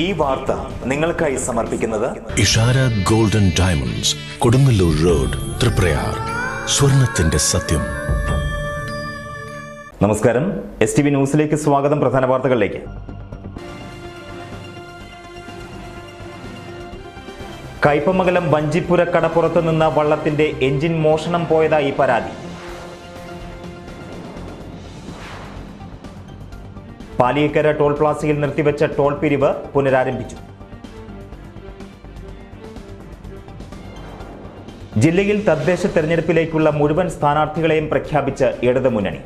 ഈ വാർത്ത നിങ്ങൾക്കായി സമർപ്പിക്കുന്നത് Ishara golden diamonds, Kodungallur road, Triprayar. സ്വർണത്തിന്റെ സത്യം. നമസ്കാരം, STV ന്യൂസിലേക്ക് സ്വാഗതം. പ്രധാന വാർത്തകളിലേക്ക്. കയ്പമംഗലം വഞ്ചിപ്പുര കടപ്പുറത്ത് നിന്ന് വള്ളത്തിന്റെ എഞ്ചിൻ മോഷണം പോയതായി പരാതി. പാലിയേക്കര ടോൾ പ്ലാസയിൽ നിർത്തിവെച്ച ടോൾ പിരിവ് പുനരാരംഭിച്ചു. ജില്ലയിൽ തദ്ദേശ തെരഞ്ഞെടുപ്പിലേക്കുള്ള മുഴുവൻ സ്ഥാനാർത്ഥികളെയും പ്രഖ്യാപിച്ച് ഇടതുമുന്നണി.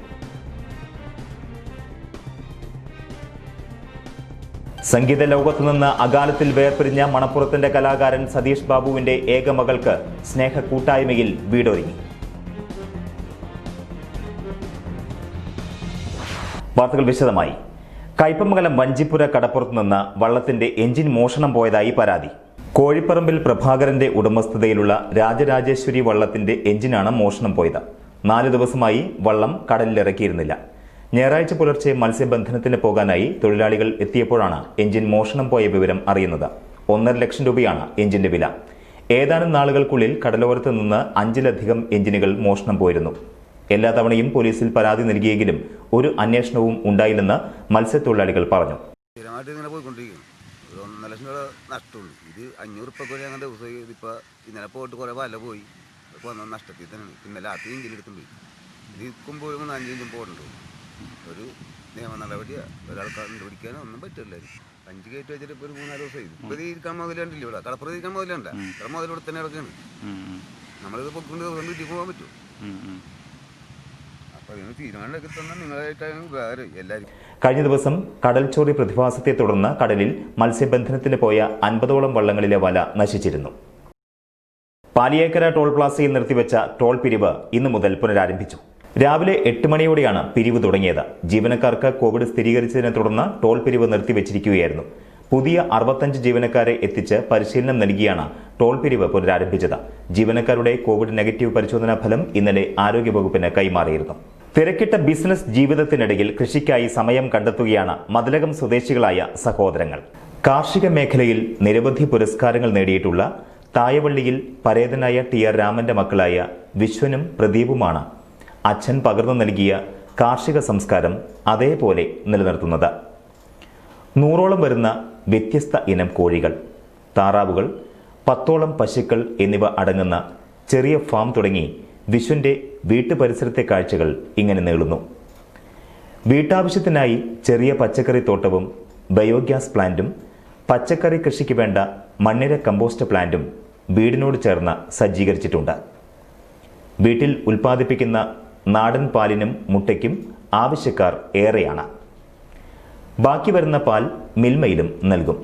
സംഗീത ലോകത്തുനിന്ന് അകാലത്തിൽ വേർപിരിഞ്ഞ മണപ്പുറത്തിന്റെ കലാകാരൻ സതീഷ് ബാബുവിന്റെ ഏക മകൾക്ക് സ്നേഹ കൂട്ടായ്മയിൽ വീടൊരുങ്ങി. വാർത്തകൾ വിശദമായി. കയ്പമംഗലം വഞ്ചിപ്പുര കടപ്പുറത്ത് നിന്ന് വള്ളത്തിന്റെ എഞ്ചിൻ മോഷണം പോയതായി പരാതി. കോഴിപ്പറമ്പിൽ പ്രഭാകരന്റെ ഉടമസ്ഥതയിലുള്ള രാജരാജേശ്വരി വള്ളത്തിന്റെ എഞ്ചിനാണ് മോഷണം പോയത്. 4 ദിവസമായി വള്ളം കടലിലിറക്കിയിരുന്നില്ല. ഞായറാഴ്ച പുലർച്ചെ മത്സ്യബന്ധനത്തിന് പോകാനായി തൊഴിലാളികൾ എത്തിയപ്പോഴാണ് എഞ്ചിൻ മോഷണം പോയ വിവരം അറിയുന്നത്. 1.5 ലക്ഷം രൂപയാണ് എഞ്ചിന്റെ വില. ഏതാനും നാളുകൾക്കുള്ളിൽ കടലോരത്ത് നിന്ന് 5-ലധികം എഞ്ചിനുകൾ മോഷണം പോയിരുന്നു. എല്ലാ തവണയും പോലീസിൽ പരാതി നൽകിയെങ്കിലും ഒരു അന്വേഷണവും ഉണ്ടായില്ലെന്ന് മത്സ്യത്തൊഴിലാളികൾ പറഞ്ഞു. $1.5 ലക്ഷം നഷ്ടമുള്ളൂ. ഇത് 500 രൂപ അങ്ങനെ ദിവസം ഇതിപ്പോൾ ഇന്നലെ പോയിട്ട് കുറേ വല പോയി വന്ന നഷ്ടത്തിൽ തന്നെ. ഇന്നലെ ആദ്യം ഇഞ്ചിൻ എടുത്തുപോയി. ഇത് ഇരിക്കുമ്പോഴും 5 ഇഞ്ചും പോകണ്ടു. ഒരു നിയമ നടപടിയാണ്. ഒരാൾക്ക് കണ്ടുപിടിക്കാനോ ഒന്നും പറ്റില്ല. 5 കയറ്റി വെച്ചിട്ട് ഇപ്പോൾ ഒരു 3-4 ദിവസമായി. ഇപ്പോൾ ഇത് ഇരിക്കാൻ മുതലുണ്ടല്ലോ. ഇവിടെ കടപ്പുറം ഇരിക്കാൻ മുതലുണ്ട്. ഇവിടെ മുതലൂടെ തന്നെ ഇടക്കാണ്. നമ്മളിത് പൊക്കൊണ്ട് ദിവസം വീട്ടിൽ പോകാൻ പറ്റുമോ? കഴിഞ്ഞ ദിവസം കടൽച്ചോറി പ്രതിഭാസത്തെ തുടർന്ന് കടലിൽ മത്സ്യബന്ധനത്തിന് പോയ 50ഓളം വള്ളങ്ങളിലെ വല നശിച്ചിരുന്നു. പാലിയേക്കര ടോൾ പ്ലാസയിൽ നിർത്തിവെച്ച ടോൾ പിരിവ് ഇന്നു മുതൽ പുനരാരംഭിച്ചു. രാവിലെ 8 മണിയോടെയാണ് പിരിവ് തുടങ്ങിയത്. ജീവനക്കാർക്ക് കോവിഡ് സ്ഥിരീകരിച്ചതിനെ തുടർന്ന് ടോൾ പിരിവ് നിർത്തിവെച്ചിരിക്കുകയായിരുന്നു. പുതിയ 65 ജീവനക്കാരെ എത്തിച്ച് പരിശീലനം നൽകിയാണ് ടോൾ പിരിവ് പുനരാരംഭിച്ചത്. ജീവനക്കാരുടെ കോവിഡ് നെഗറ്റീവ് പരിശോധനാ ഫലം ഇന്നലെ ആരോഗ്യവകുപ്പിന് കൈമാറിയിരുന്നു. തിരക്കിട്ട ബിസിനസ് ജീവിതത്തിനിടയിൽ കൃഷിക്കായി സമയം കണ്ടെത്തുകയാണ് മതിലകം സ്വദേശികളായ സഹോദരങ്ങൾ. കാർഷിക മേഖലയിൽ നിരവധി പുരസ്കാരങ്ങൾ നേടിയിട്ടുള്ള തായവള്ളിയിൽ പരേതനായ TR രാമന്റെ മക്കളായ വിശ്വനും പ്രദീപുമാണ് അച്ഛൻ പകർന്നു നൽകിയ കാർഷിക സംസ്കാരം അതേപോലെ നിലനിർത്തുന്നത്. 100ഓളം വരുന്ന വ്യത്യസ്ത ഇനം കോഴികൾ, താറാവുകൾ, 10ഓളം പശുക്കൾ എന്നിവ അടങ്ങുന്ന ചെറിയ ഫാം തുടങ്ങി വിശ്വന്റെ വീട്ടുപരിസരത്തെ കാഴ്ചകൾ ഇങ്ങനെ നീളുന്നു. വീട്ടാവശ്യത്തിനായി ചെറിയ പച്ചക്കറി തോട്ടവും ബയോഗ്യാസ് പ്ലാന്റും പച്ചക്കറി കൃഷിക്ക് വേണ്ട മണ്ണിര കമ്പോസ്റ്റ് പ്ലാന്റും വീടിനോട് ചേർന്ന് സജ്ജീകരിച്ചിട്ടുണ്ട്. വീട്ടിൽ ഉൽപ്പാദിപ്പിക്കുന്ന നാടൻ പാലിനും മുട്ടയ്ക്കും ആവശ്യക്കാർ ഏറെയാണ്. ബാക്കി വരുന്ന പാൽ മിൽമയിലും നൽകും.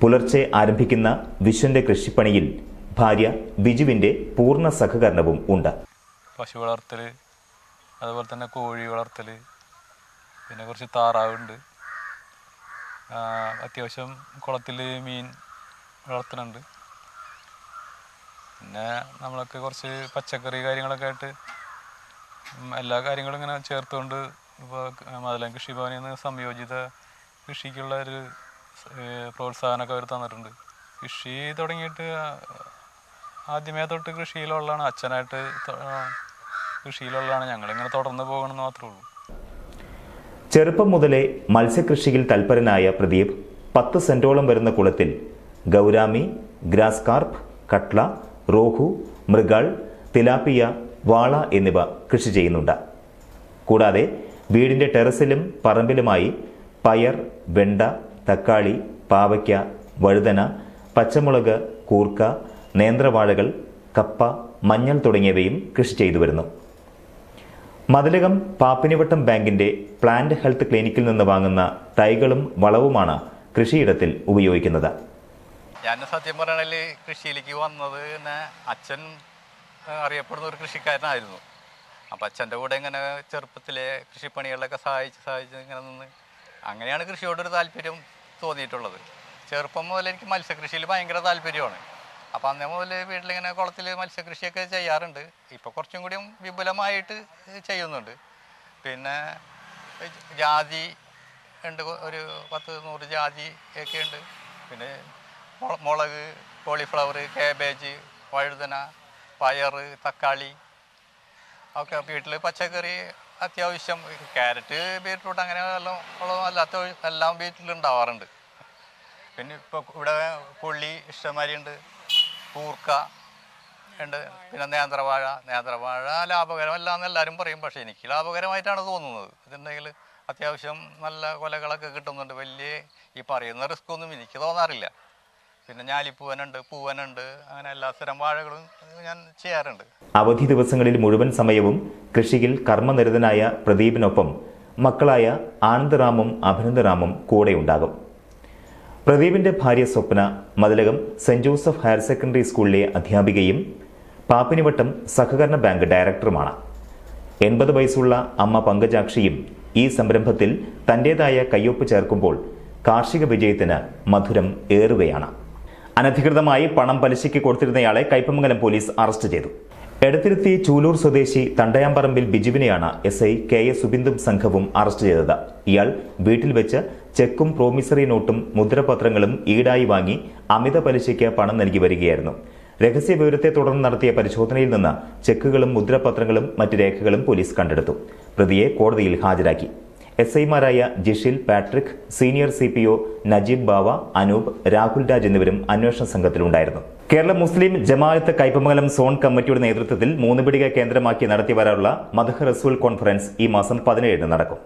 പുലർച്ചെ ആരംഭിക്കുന്ന വിശ്വന്റെ കൃഷിപ്പണിയിൽ ഭാര്യ ബിജുവിന്റെ പൂർണ്ണ സഹകരണവും ഉണ്ട്. പശു വളർത്തൽ, അതുപോലെ തന്നെ കോഴി വളർത്തൽ, പിന്നെ കുറച്ച് താറാവുണ്ട്. അത്യാവശ്യം കുളത്തിൽ മീൻ വളർത്തുന്നുണ്ട്. പിന്നെ നമ്മളൊക്കെ കുറച്ച് പച്ചക്കറി കാര്യങ്ങളൊക്കെ ആയിട്ട് എല്ലാ കാര്യങ്ങളും ഇങ്ങനെ ചേർത്തുകൊണ്ട് ഇപ്പോൾ മതിലകം കൃഷിഭവനിൽ നിന്ന് സംയോജിത കൃഷിക്കുള്ള ഒരു പ്രോത്സാഹനമൊക്കെ അവർ തന്നിട്ടുണ്ട്. കൃഷി തുടങ്ങിയിട്ട് ആദ്യമേ തൊട്ട് കൃഷിയിലുള്ളതാണ്. അച്ഛനായിട്ട് കൃഷിയിലുള്ളതാണ്. ഞങ്ങളിങ്ങനെ തുടർന്ന് പോകണമെന്ന് മാത്രമേ ഉള്ളൂ. ചെറുപ്പം മുതലേ മത്സ്യകൃഷിയിൽ തൽപരനായ പ്രദീപ് 10 സെന്റോളം വരുന്ന കുളത്തിൽ gourami, grass carp, കട്ട്ല, റോഹു, mrigal, tilapia, വാള എന്നിവ കൃഷി ചെയ്യുന്നുണ്ട്. കൂടാതെ വീടിന്റെ ടെറസിലും പറമ്പിലുമായി പയർ, വെണ്ട, തക്കാളി, പാവയ്ക്ക, വഴുതന, പച്ചമുളക്, കൂർക്ക, നേന്ത്രവാഴകൾ, കപ്പ, മഞ്ഞൾ തുടങ്ങിയവയും കൃഷി ചെയ്തു വരുന്നു. മതിലകം പാപ്പിനിവട്ടം ബാങ്കിന്റെ പ്ലാന്റ് ഹെൽത്ത് ക്ലിനിക്കിൽ നിന്ന് വാങ്ങുന്ന തൈകളും വളവുമാണ് കൃഷിയിടത്തിൽ ഉപയോഗിക്കുന്നത്. ഞാൻ സത്യം പറയണതിൽ കൃഷിയിലേക്ക് വന്നത് തന്നെ അച്ഛൻ അറിയപ്പെടുന്ന ഒരു കൃഷിക്കാരനായിരുന്നു. അപ്പം അച്ഛൻ്റെ കൂടെ ഇങ്ങനെ ചെറുപ്പത്തിലെ കൃഷിപ്പണികളിലൊക്കെ സഹായിച്ച് ഇങ്ങനെ നിന്ന് അങ്ങനെയാണ് കൃഷിയോടൊരു താല്പര്യം തോന്നിയിട്ടുള്ളത്. ചെറുപ്പം മുതൽ എനിക്ക് മത്സ്യകൃഷിയിൽ ഭയങ്കര താല്പര്യമാണ്. അപ്പോൾ അന്നേ മുതൽ വീട്ടിലിങ്ങനെ കുളത്തിൽ മത്സ്യകൃഷിയൊക്കെ ചെയ്യാറുണ്ട്. ഇപ്പോൾ കുറച്ചും കൂടിയും വിപുലമായിട്ട് ചെയ്യുന്നുണ്ട്. പിന്നെ ജാതി ഉണ്ട്, ഒരു 10-100 ജാതി ഒക്കെ ഉണ്ട്. പിന്നെ മുളക്, കോളിഫ്ലവർ, കാബേജ്, വഴുതന, പയർ, തക്കാളി ഒക്കെ വീട്ടിൽ. പച്ചക്കറി അത്യാവശ്യം ക്യാരറ്റ്, ബീറ്റ്റൂട്ട് അങ്ങനെ എല്ലാം അല്ലാത്ത എല്ലാം വീട്ടിലുണ്ടാവാറുണ്ട്. പിന്നെ ഇപ്പോൾ ഇവിടെ പുള്ളി ഇഷ്ടംമാതിരി ഉണ്ട്, കൂർക്ക ഉണ്ട്, പിന്നെ നേന്ത്രവാഴ ലാഭകരമല്ല എന്ന് എല്ലാവരും പറയും. പക്ഷേ എനിക്ക് ലാഭകരമായിട്ടാണ് തോന്നുന്നത്. ഇതുണ്ടെങ്കിൽ അത്യാവശ്യം നല്ല കൊലകളൊക്കെ കിട്ടുന്നുണ്ട്. വലിയ ഈ പറയുന്ന റിസ്ക് ഒന്നും എനിക്ക് തോന്നാറില്ല. പിന്നെ ഞാലിപ്പൂവനുണ്ട്, പൂവനുണ്ട്, അങ്ങനെ എല്ലാ തരം വാഴകളും ഞാൻ ചെയ്യാറുണ്ട്. അവധി ദിവസങ്ങളിൽ മുഴുവൻ സമയവും കൃഷിയിൽ കർമ്മനിരതനായ പ്രദീപിനൊപ്പം മക്കളായ ആനന്ദ് റാമും അഭിനന്ദ് റാമും കൂടെയുണ്ടാകും. പ്രദീപിന്റെ ഭാര്യ Swapna Mathilakam saint Joseph higher secondary സ്കൂളിലെ അധ്യാപികയും പാപ്പിനിവട്ടം സഹകരണ ബാങ്ക് ഡയറക്ടറുമാണ്. 80 വയസ്സുള്ള അമ്മ പങ്കജാക്ഷിയും ഈ സംരംഭത്തിൽ തന്റേതായ കയ്യൊപ്പ് ചേർക്കുമ്പോൾ കാർഷിക വിജയത്തിന് മധുരം ഏറുകയാണ്. അനധികൃതമായി പണം പലിശയ്ക്ക് കൊടുത്തിരുന്നയാളെ കയ്പമംഗലം പോലീസ് അറസ്റ്റ് ചെയ്തു. എടത്തിരുത്തി ചൂലൂർ സ്വദേശി തണ്ടയാമ്പറമ്പിൽ ബിജുവിനെയാണ് SI KS സുബിന്ദും സംഘവും അറസ്റ്റ് ചെയ്തത്. ഇയാൾ വീട്ടിൽ വെച്ച് ചെക്കും പ്രോമിസറി നോട്ടും മുദ്രപത്രങ്ങളും ഈടായി വാങ്ങി അമിത പലിശയ്ക്ക് പണം നൽകി വരികയായിരുന്നു. രഹസ്യ വിവരത്തെ തുടർന്ന് നടത്തിയ പരിശോധനയിൽ നിന്ന് ചെക്കുകളും മുദ്രപത്രങ്ങളും മറ്റ് രേഖകളും പോലീസ് കണ്ടെടുത്തു. പ്രതിയെ കോടതിയിൽ ഹാജരാക്കി. SIമാരായ Jishil, Patrick, senior CPO Najeeb Bava, Anoop, Rahul Raj എന്നിവരും അന്വേഷണ സംഘത്തിലുണ്ടായിരുന്നു. കേരള മുസ്ലിം ജമാഅത്ത് കയ്പമംഗലം സോൺ കമ്മിറ്റിയുടെ നേതൃത്വത്തിൽ 3 പീടിക കേന്ദ്രമാക്കി നടത്തിവരാനുള്ള മദ്ഹ് റസൂൽ കോൺഫറൻസ് ഈ മാസം 17 നടക്കും.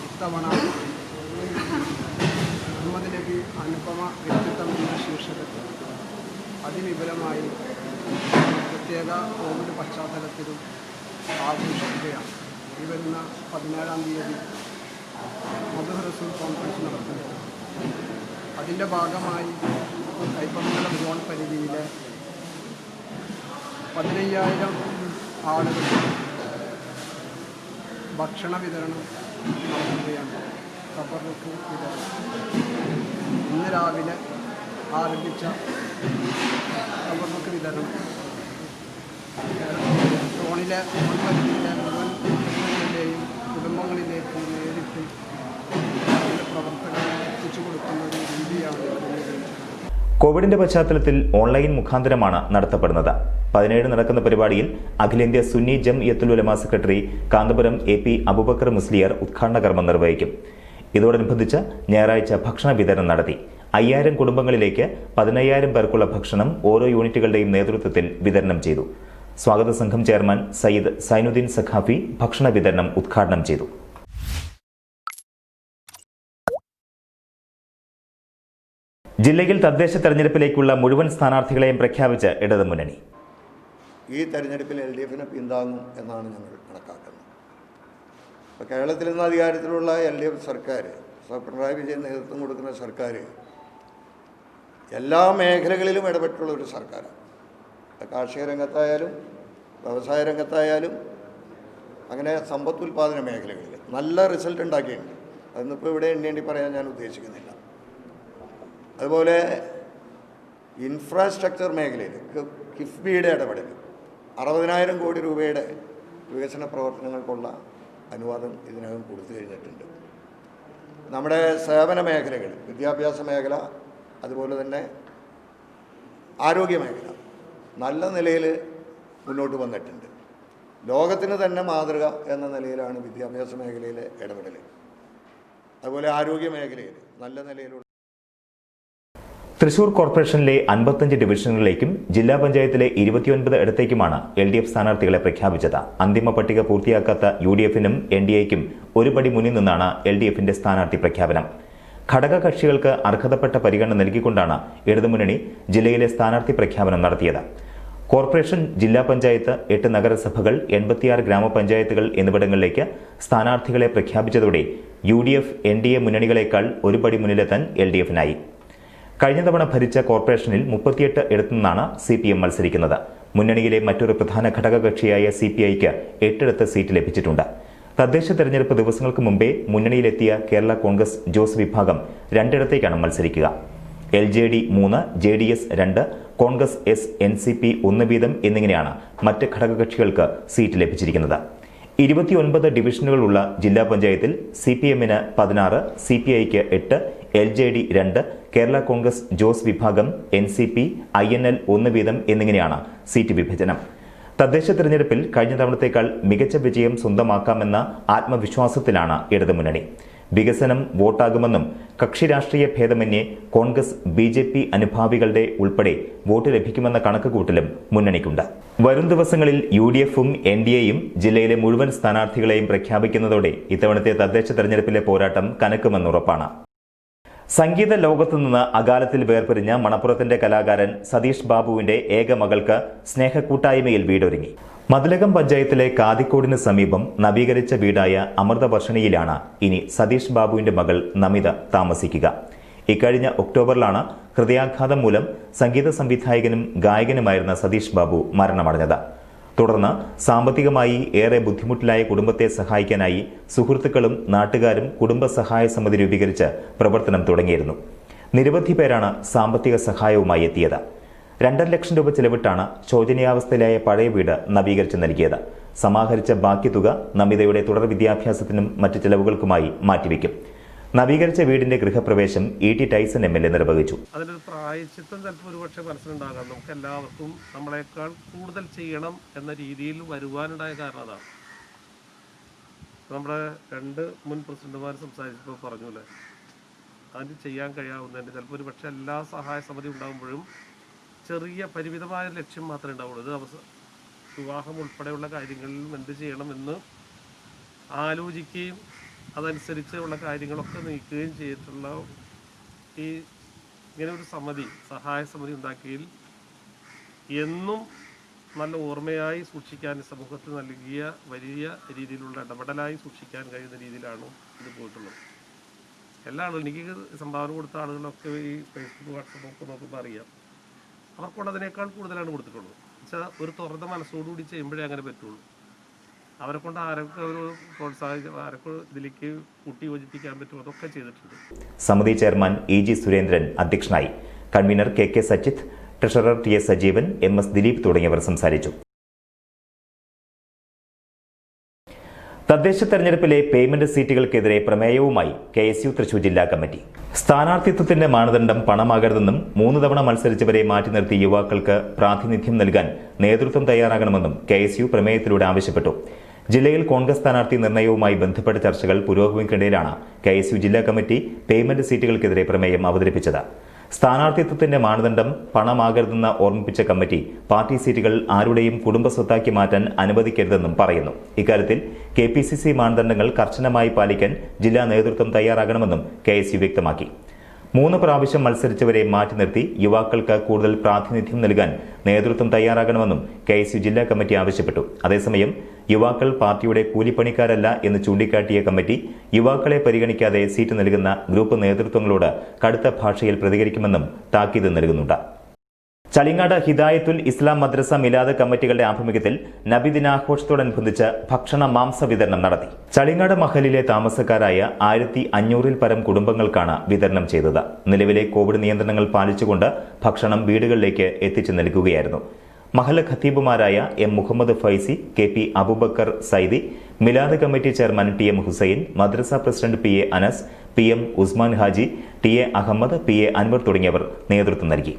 ഇത്തവണ മുഹമ്മദ് നബി അനുപമ വ്യക്തിത്വം എന്ന ശീർഷകത്തിൽ അതിവിപുലമായി പ്രത്യേക കോവിഡ് പശ്ചാത്തലത്തിലും ആഘോഷിക്കുകയാണ്. ഈ വരുന്ന 17-ാം തീയതി മദ്ഹ് റസൂൽ കോൺഫറൻസ് നടത്തുമ്പോൾ അതിൻ്റെ ഭാഗമായി കയ്പമംഗലം സോൺ പരിധിയിലെ 15,000 ആളുകൾക്ക് ഭക്ഷണ വിതരണം നടത്തുകയാണ്. തബറുക്ക് വിതരണം ഇന്ന് രാവിലെ ആരംഭിച്ച തബറുക്ക് വിതരണം സോണിലെ പരിധിയിലെ മുഴുവൻ കുടുംബങ്ങളിലെയും കുടുംബങ്ങളിലേക്ക് നേരിട്ട് പ്രവർത്തകരെ എത്തിച്ചു കൊടുക്കുന്ന ഒരു രീതിയാണ് ക്രമീകരിച്ചത്. കോവിഡിന്റെ പശ്ചാത്തലത്തിൽ ഓൺലൈൻ മുഖാന്തരമാണ് നടത്തപ്പെടുന്നത്. 17 നടക്കുന്ന പരിപാടിയിൽ അഖിലേന്ത്യാ സുന്നി ജംഇയ്യത്തുൽ ഉലമ സെക്രട്ടറി കാന്തപുരം AP അബൂബക്കർ മുസ്ലിയാർ ഉദ്ഘാടന കർമ്മം നിർവഹിക്കും. ഇതോടനുബന്ധിച്ച് ഞായറാഴ്ച ഭക്ഷണ വിതരണം നടത്തി. 5000 കുടുംബങ്ങളിലേക്ക് 15,000 പേർക്കുള്ള ഭക്ഷണം ഓരോ യൂണിറ്റുകളുടെയും നേതൃത്വത്തിൽ വിതരണം ചെയ്തു. സ്വാഗത സംഘം ചെയർമാൻ സയ്യിദ് സൈനുദ്ദീൻ സഖാഫി ഭക്ഷണ വിതരണം ഉദ്ഘാടനം ചെയ്തു. ജില്ലയിൽ തദ്ദേശ തെരഞ്ഞെടുപ്പിലേക്കുള്ള മുഴുവൻ സ്ഥാനാർത്ഥികളെയും പ്രഖ്യാപിച്ച് ഇടതുമുന്നണി. ഈ തെരഞ്ഞെടുപ്പിൽ LDFിനെ പിന്താങ്ങും എന്നാണ് ഞങ്ങൾ കണക്കാക്കുന്നത്. അപ്പോൾ കേരളത്തിൽ നിന്ന് അധികാരത്തിലുള്ള LDF സർക്കാർ, പിണറായി വിജയൻ നേതൃത്വം കൊടുക്കുന്ന സർക്കാർ എല്ലാ മേഖലകളിലും ഇടപെട്ടുള്ള ഒരു സർക്കാരാണ്. കാർഷിക രംഗത്തായാലും വ്യവസായ രംഗത്തായാലും അങ്ങനെ സമ്പത്തുൽപാദന മേഖലകളിൽ നല്ല റിസൾട്ട് ഉണ്ടാക്കിയിട്ടുണ്ട്. അതൊന്നിപ്പോൾ ഇവിടെ എണ്ണേണ്ടി പറയാൻ ഞാൻ ഉദ്ദേശിക്കുന്നില്ല. അതുപോലെ ഇൻഫ്രാസ്ട്രക്ചർ മേഖലയിൽ കിഫ്ബിയുടെ ഇടപെടൽ 60,000 കോടി രൂപയുടെ വികസന പ്രവർത്തനങ്ങൾക്കുള്ള അനുവാദം ഇതിനകം കൊടുത്തു കഴിഞ്ഞിട്ടുണ്ട്. നമ്മുടെ സേവന മേഖലകൾ, വിദ്യാഭ്യാസ മേഖല, അതുപോലെ തന്നെ ആരോഗ്യ മേഖല നല്ല നിലയിൽ മുന്നോട്ട് വന്നിട്ടുണ്ട്. ലോകത്തിന് തന്നെ മാതൃക എന്ന നിലയിലാണ് വിദ്യാഭ്യാസ മേഖലയിലെ ഇടപെടൽ. അതുപോലെ ആരോഗ്യ മേഖലയിൽ നല്ല നിലയിലുള്ള തൃശൂർ കോർപ്പറേഷനിലെ 55 ഡിവിഷനുകളിലേക്കും ജില്ലാ പഞ്ചായത്തിലെ 29 ഇടത്തേക്കുമാണ് LDF സ്ഥാനാർത്ഥികളെ പ്രഖ്യാപിച്ചത്. അന്തിമ പട്ടിക പൂർത്തിയാക്കാത്ത UDFനും NDAയ്ക്കും ഒരു പടി മുന്നിൽ നിന്നാണ് LDFന്റെ സ്ഥാനാർത്ഥി പ്രഖ്യാപനം. ഘടകകക്ഷികൾക്ക് അർഹതപ്പെട്ട പരിഗണന നൽകിക്കൊണ്ടാണ് ഇടതുമുന്നണി ജില്ലയിലെ സ്ഥാനാർത്ഥി പ്രഖ്യാപനം നടത്തിയത്. കോർപ്പറേഷൻ, ജില്ലാ പഞ്ചായത്ത്, 8 നഗരസഭകൾ, 86 ഗ്രാമപഞ്ചായത്തുകൾ എന്നിവിടങ്ങളിലേക്ക് സ്ഥാനാർത്ഥികളെ പ്രഖ്യാപിച്ചതോടെ UDF, NDA മുന്നണികളെക്കാൾ ഒരു പടി മുന്നിലെത്താൻ LDFനായി. കഴിഞ്ഞ തവണ ഭരിച്ച കോർപ്പറേഷനിൽ 38 ഇടത്തു നിന്നാണ് CPM മത്സരിക്കുന്നത്. മുന്നണിയിലെ മറ്റൊരു പ്രധാന ഘടകകക്ഷിയായ CPIക്ക് 8 ഇടത്ത് സീറ്റ് ലഭിച്ചിട്ടുണ്ട്. തദ്ദേശ തെരഞ്ഞെടുപ്പ് ദിവസങ്ങൾക്ക് മുമ്പേ മുന്നണിയിലെത്തിയ കേരള കോൺഗ്രസ് ജോസ് വിഭാഗം 2 ഇടത്തേക്കാണ് മത്സരിക്കുക. LJD 3, JDS 2, Congress S, NCP 1 വീതം എന്നിങ്ങനെയാണ് മറ്റ് ഘടകകക്ഷികൾക്ക് സീറ്റ് ലഭിച്ചിരിക്കുന്നത്. 29 ഡിവിഷനുകളുള്ള ജില്ലാ പഞ്ചായത്തിൽ CPM-ന് 16, CPI-ക്ക് 8, LJD 2, കേരള കോൺഗ്രസ് ജോസ് വിഭാഗം, NCP, INL 1 വീതം എന്നിങ്ങനെയാണ് സീറ്റ് വിഭജനം. തദ്ദേശ തെരഞ്ഞെടുപ്പിൽ കഴിഞ്ഞ തവണത്തേക്കാൾ മികച്ച വിജയം സ്വന്തമാക്കാമെന്ന ആത്മവിശ്വാസത്തിലാണ് ഇടതുമുന്നണി. വികസനം വോട്ടാകുമെന്നും കക്ഷി രാഷ്ട്രീയ ഭേദമന്യേ കോൺഗ്രസ് BJP അനുഭാവികളുടെ ഉൾപ്പെടെ വോട്ട് ലഭിക്കുമെന്ന കണക്കുകൂട്ടലും മുന്നണിക്കുണ്ട്. വരും ദിവസങ്ങളിൽ UDF-ഉം NDA-യും ജില്ലയിലെ മുഴുവൻ സ്ഥാനാർത്ഥികളെയും പ്രഖ്യാപിക്കുന്നതോടെ ഇത്തവണത്തെ തദ്ദേശ തെരഞ്ഞെടുപ്പിലെ പോരാട്ടം കനക്കുമെന്നുറപ്പാണ്. സംഗീത ലോകത്തുനിന്ന് അകാലത്തിൽ വേർപിരിഞ്ഞ മണപ്പുറത്തിന്റെ കലാകാരൻ സതീഷ് ബാബുവിന്റെ ഏക മകൾക്ക് സ്നേഹക്കൂട്ടായ്മയിൽ വീടൊരുങ്ങി. മതിലകം പഞ്ചായത്തിലെ കാതിക്കോടിന് സമീപം നവീകരിച്ച വീടായ അമൃതവർഷിണിയിലാണ് ഇനി സതീഷ് ബാബുവിന്റെ മകൾ നമിത താമസിക്കുക. ഇക്കഴിഞ്ഞ ഒക്ടോബറിലാണ് ഹൃദയാഘാതം മൂലം സംഗീത സംവിധായകനും ഗായകനുമായിരുന്ന സതീഷ് ബാബു മരണമടഞ്ഞത്. തുടർന്ന് സാമ്പത്തികമായി ഏറെ ബുദ്ധിമുട്ടിലായ കുടുംബത്തെ സഹായിക്കാനായി സുഹൃത്തുക്കളും നാട്ടുകാരും കുടുംബ സഹായ സമിതി രൂപീകരിച്ച് പ്രവർത്തനം തുടങ്ങിയിരുന്നു. നിരവധി പേരാണ് സാമ്പത്തിക സഹായവുമായി എത്തിയത്. 2.5 ലക്ഷം രൂപ ചെലവിട്ടാണ് ശോചനീയാവസ്ഥയിലായ പഴയ വീട് നവീകരിച്ച് നൽകിയത്. സമാഹരിച്ച ബാക്കി തുക നമിതയുടെ തുടർ വിദ്യാഭ്യാസത്തിനും മറ്റ് ചെലവുകൾക്കുമായി മാറ്റിവെക്കും. നവീകരിച്ച വീടിന്റെ ഗൃഹപ്രവേശം E.T. ടൈസൺ MLA നിർവഹിച്ചു. അതിനൊരു പ്രായശ്ചിത്തം ചിലപ്പോൾ ഒരുപക്ഷെ മനസ്സിലുണ്ടാകാം. നമുക്ക് എല്ലാവർക്കും നമ്മളെക്കാൾ കൂടുതൽ ചെയ്യണം എന്ന രീതിയിൽ വരുവാനുണ്ടായ കാരണം അതാണ്. നമ്മുടെ 2 മുൻ പ്രസിഡന്റുമാർ സംസാരിച്ചപ്പോൾ പറഞ്ഞൂല്ലേ, അതിന് ചെയ്യാൻ കഴിയാവുന്നതിൻ്റെ ചിലപ്പോൾ ഒരു പക്ഷേ എല്ലാ സഹായ സമിതി ഉണ്ടാകുമ്പോഴും ചെറിയ പരിമിതമായ ലക്ഷ്യം മാത്രമേ ഉണ്ടാവുള്ളൂ. ഇത് വിവാഹം ഉൾപ്പെടെയുള്ള കാര്യങ്ങളിലും എന്ത് ചെയ്യണമെന്ന് ആലോചിക്കുകയും അതനുസരിച്ചുള്ള കാര്യങ്ങളൊക്കെ നീക്കുകയും ചെയ്തിട്ടുള്ള ഈ ഇങ്ങനെ ഒരു സമിതി, സഹായ സമിതി ഉണ്ടാക്കിയതിൽ എന്നും നല്ല ഓർമ്മയായി സൂക്ഷിക്കാൻ സമൂഹത്തിൽ നൽകിയ വലിയ രീതിയിലുള്ള ഇടപെടലായി സൂക്ഷിക്കാൻ കഴിയുന്ന രീതിയിലാണ് ഇത് പോയിട്ടുള്ളത്. എല്ലാ ആളുകളും, എനിക്ക് സംഭാവന കൊടുത്ത ആളുകളൊക്കെ ഈ ഫേസ്ബുക്ക് വാട്സപ്പ് ഒക്കെ നോക്കുമ്പോൾ അറിയാം, അവർക്കൊണ്ട് അതിനേക്കാൾ കൂടുതലാണ് കൊടുത്തിട്ടുള്ളത്. വെച്ചാൽ ഒരു തുറന്ന മനസ്സോടുകൂടി ചെയ്യുമ്പോഴേ അങ്ങനെ പറ്റുള്ളൂ. അവരെ കൊണ്ട് ആരൊക്കെ ഒരു പ്രോത്സാഹിച്ച് ആരൊക്കെ ഇതിലേക്ക് കൂട്ടി യോജിപ്പിക്കാൻ പറ്റും അതൊക്കെ ചെയ്തിട്ടുണ്ട്. സമിതി ചെയർമാൻ EG സുരേന്ദ്രൻ അധ്യക്ഷനായി. Convener KK Sachith, treasurer TS Sajeevan, MS Dileep തുടങ്ങിയവർ സംസാരിച്ചു. തദ്ദേശ തെരഞ്ഞെടുപ്പിലെ പേയ്മെന്റ് സീറ്റുകൾക്കെതിരെ പ്രമേയവുമായി KSU തൃശൂർ ജില്ലാ കമ്മിറ്റി. സ്ഥാനാർത്ഥിത്വത്തിന്റെ മാനദണ്ഡം പണമാകരുതെന്നും 3 തവണ മത്സരിച്ചവരെ മാറ്റി നിർത്തി യുവാക്കൾക്ക് പ്രാതിനിധ്യം നൽകാൻ നേതൃത്വം തയ്യാറാകണമെന്നും KSU പ്രമേയത്തിലൂടെ ആവശ്യപ്പെട്ടു. ജില്ലയിൽ കോൺഗ്രസ് സ്ഥാനാർത്ഥി നിർണയവുമായി ബന്ധപ്പെട്ട ചർച്ചകൾ പുരോഗമിക്കുന്നതിനിടെയാണ് KSU ജില്ലാ കമ്മിറ്റി പേയ്മെന്റ് സീറ്റുകൾക്കെതിരെ പ്രമേയം അവതരിപ്പിച്ചത്. സ്ഥാനാർത്ഥിത്വത്തിന്റെ മാനദണ്ഡം പണമാകരുതെന്ന് ഓർമ്മിപ്പിച്ച കമ്മിറ്റി പാർട്ടി സീറ്റുകൾ ആരുടെയും കുടുംബ സ്വത്താക്കി മാറ്റാൻ അനുവദിക്കരുതെന്നും പറയുന്നു. ഇക്കാര്യത്തിൽ KPCC മാനദണ്ഡങ്ങൾ കർശനമായി പാലിക്കാൻ ജില്ലാ നേതൃത്വം തയ്യാറാകണമെന്നും KSU വ്യക്തമാക്കി. 3 പ്രാവശ്യം മത്സരിച്ചവരെ മാറ്റി നിർത്തി യുവാക്കൾക്ക് കൂടുതൽ പ്രാതിനിധ്യം നൽകാൻ നേതൃത്വം തയ്യാറാകണമെന്നും KSU ജില്ലാ കമ്മിറ്റി ആവശ്യപ്പെട്ടു. അതേസമയം യുവാക്കൾ പാർട്ടിയുടെ കൂലിപ്പണിക്കാരല്ല എന്ന് ചൂണ്ടിക്കാട്ടിയ കമ്മിറ്റി യുവാക്കളെ പരിഗണിക്കാതെ സീറ്റ് നൽകുന്ന ഗ്രൂപ്പ് നേതൃത്വങ്ങളോട് കടുത്ത ഭാഷയിൽ പ്രതികരിക്കുമെന്നും താക്കീത് നൽകുന്നുണ്ട്. ചളിങ്ങാട് ഹിദായത്തുൽ ഇസ്ലാം മദ്രസ മിലാദ് കമ്മിറ്റികളുടെ ആഭിമുഖ്യത്തിൽ നബിദിനാഘോഷത്തോടനുബന്ധിച്ച് ഭക്ഷണ മാംസ വിതരണം നടത്തി. ചളിങ്ങാട് മഹലിലെ താമസക്കാരായ 1500-ൽ പരം കുടുംബങ്ങൾക്കാണ് വിതരണം ചെയ്തത്. നിലവിലെ കോവിഡ് നിയന്ത്രണങ്ങൾ പാലിച്ചുകൊണ്ട് ഭക്ഷണം വീടുകളിലേക്ക് എത്തിച്ചു നൽകുകയായിരുന്നു. മഹൽ ഖത്തീബുമാരായ M. Muhammad Faizi, KP Aboobacker Saidi, Milad committee chairman TM Hussain, madrasa president PA Anas, PM Usman Haji, TA Ahmed, PA Anwar തുടങ്ങിയവർ നേതൃത്വം നൽകി.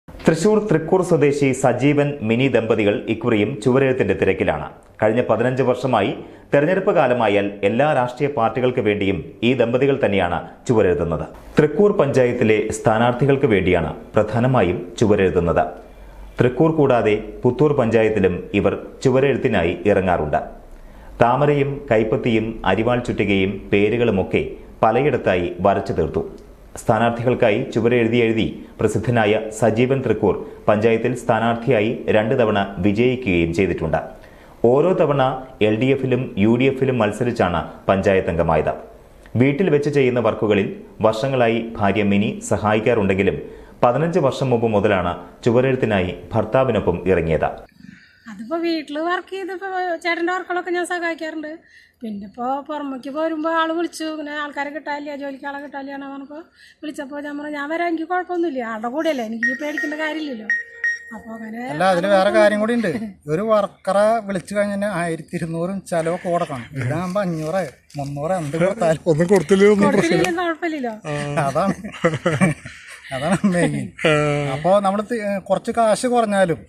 തൃശൂർ തൃക്കൂർ സ്വദേശി സജീവൻ മിനി ദമ്പതികൾ ഇക്കുറിയും ചുവരെഴുത്തിന്റെ തിരക്കിലാണ്. കഴിഞ്ഞ 15 വർഷമായി തെരഞ്ഞെടുപ്പ് കാലമായാൽ എല്ലാ രാഷ്ട്രീയ പാർട്ടികൾക്ക് വേണ്ടിയും ഈ ദമ്പതികൾ തന്നെയാണ് ചുവരെഴുതുന്നത്. തൃക്കൂർ പഞ്ചായത്തിലെ സ്ഥാനാർത്ഥികൾക്ക് വേണ്ടിയാണ് പ്രധാനമായും ചുവരെഴുതുന്നത്. തൃക്കൂർ കൂടാതെ പുത്തൂർ പഞ്ചായത്തിലും ഇവർ ചുവരെഴുത്തിനായി ഇറങ്ങാറുണ്ട്. താമരയും കൈപ്പത്തിയും അരിവാൾ ചുറ്റികയും പേരുകളുമൊക്കെ പലയിടത്തായി വരച്ചു തീർത്തു. സ്ഥാനാർത്ഥികൾക്കായി ചുവരെഴുതി പ്രസിദ്ധനായ സജീവൻ തൃക്കൂർ പഞ്ചായത്തിൽ സ്ഥാനാർത്ഥിയായി 2 തവണ വിജയിക്കുകയും ചെയ്തിട്ടുണ്ട്. ഓരോ തവണ LDF-ലും UDF-ലും മത്സരിച്ചാണ് പഞ്ചായത്ത് അംഗമായത്. വീട്ടിൽ വെച്ച് ചെയ്യുന്ന വർക്കുകളിൽ വർഷങ്ങളായി ഭാര്യ മിനി സഹായിക്കാറുണ്ടെങ്കിലും 15 വർഷം മുമ്പ് മുതലാണ് ചുവരെഴുത്തിനായി ഭർത്താവിനൊപ്പം ഇറങ്ങിയത്. അതിപ്പോൾ വീട്ടിൽ വർക്ക് ചെയ്തപ്പോൾ ചേട്ടൻ്റെ വർക്കുകളൊക്കെ ഞാൻ സഹായിക്കാറുണ്ട്. പിന്നെ ഇപ്പോൾ പുറമേക്ക് പോരുമ്പോൾ ആൾ വിളിച്ചു, ഇങ്ങനെ ആൾക്കാരെ കിട്ടാനില്ല, ജോലിക്ക് ആളെ കിട്ടാനില്ലാന്ന് പറഞ്ഞപ്പോൾ വിളിച്ചപ്പോൾ ഞാൻ പറഞ്ഞു ഞാൻ വരാം, എനിക്ക് കുഴപ്പമൊന്നുമില്ല, ആളുടെ കൂടെയല്ലേ, എനിക്ക് പേടിക്കേണ്ട കാര്യമില്ലല്ലോ. അപ്പോൾ അങ്ങനെ അല്ല, അതിൽ വേറെ കാര്യം കൂടി ഉണ്ട്. ഒരു വർക്കറെ വിളിച്ചു കഴിഞ്ഞാൽ 1200 ചിലവൊക്കെ കൊടുക്കണം. ഇതാകുമ്പോൾ 500 300 എന്ത് കൊടുത്താലും ഒന്നും കൊടുത്തില്ലല്ലോ. കുഴപ്പമില്ലല്ലോ. അതാണ് മെയിൻ. അപ്പോൾ നമ്മൾ കുറച്ച് കാശ് കുറഞ്ഞാലും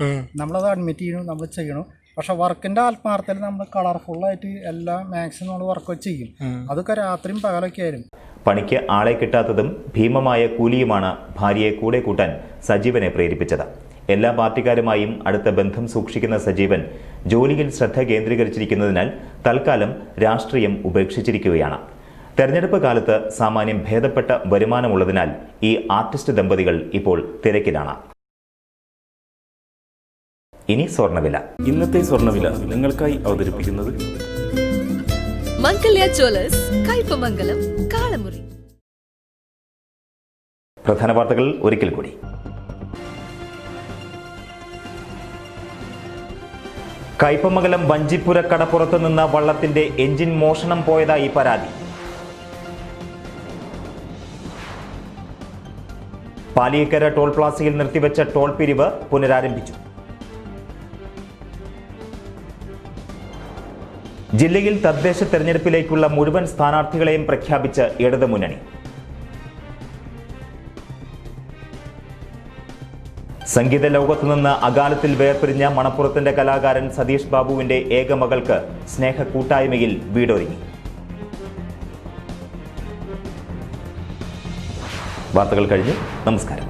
നമ്മളത് അഡ്മിറ്റ് ചെയ്യണം, നമ്മൾ ചെയ്യണം. പക്ഷെ വർക്കിന്റെ ആത്മാർത്ഥത്തിൽ നമ്മൾ കളർഫുള്ളായിട്ട് എല്ലാ മാക്സിമം നമ്മൾ വർക്ക് ചെയ്യും. അതൊക്കെ രാത്രിയും പകലൊക്കെ ആയിരുന്നു. പണിക്ക് ആളെ കിട്ടാത്തതും ഭീമമായ കൂലിയുമാണ് ഭാര്യയെ കൂടെ കൂട്ടാൻ സജീവനെ പ്രേരിപ്പിച്ചത്. എല്ലാ പാർട്ടിക്കാരുമായും അടുത്ത ബന്ധം സൂക്ഷിക്കുന്ന സജീവൻ ജോലിയിൽ ശ്രദ്ധ കേന്ദ്രീകരിച്ചിരിക്കുന്നതിനാൽ തൽക്കാലം രാഷ്ട്രീയം ഉപേക്ഷിച്ചിരിക്കുകയാണ്. തെരഞ്ഞെടുപ്പ് കാലത്ത് സാമാന്യം ഭേദപ്പെട്ട വരുമാനമുള്ളതിനാൽ ഈ ആർട്ടിസ്റ്റ് ദമ്പതികൾ ഇപ്പോൾ തിരക്കിലാണ്. ഇനി സ്വർണ്ണവില. ഇന്നത്തെ സ്വർണ്ണവില നിങ്ങൾക്കായി അവതരിപ്പിക്കുന്നത് മംഗല്യ ജ്വല്ലേഴ്സ്, കയ്പമംഗലം, കാളമുറി. പ്രധാന വാർത്തകൾ ഒരിക്കൽ കൂടി. കയ്പമംഗലം വഞ്ചിപ്പുര കടപ്പുറത്ത് നിന്ന് വള്ളത്തിന്റെ എഞ്ചിൻ മോഷണം പോയതായി പരാതി. പാലിയേക്കര ടോൾ പ്ലാസയിൽ നിർത്തിവെച്ച ടോൾ പിരിവ് പുനരാരംഭിച്ചു. ജില്ലയിൽ തദ്ദേശ തെരഞ്ഞെടുപ്പിലേക്കുള്ള മുഴുവൻ സ്ഥാനാർത്ഥികളെയും പ്രഖ്യാപിച്ച് ഇടതുമുന്നണി. സംഗീത ലോകത്തു നിന്ന് അകാലത്തിൽ വേർപിരിഞ്ഞ മണപ്പുറത്തിന്റെ കലാകാരൻ സതീഷ് ബാബുവിന്റെ ഏക മകൾക്ക് സ്നേഹ കൂട്ടായ്മയിൽ വീടൊരുങ്ങി. വാർത്തകൾ കഴിഞ്ഞു. നമസ്കാരം.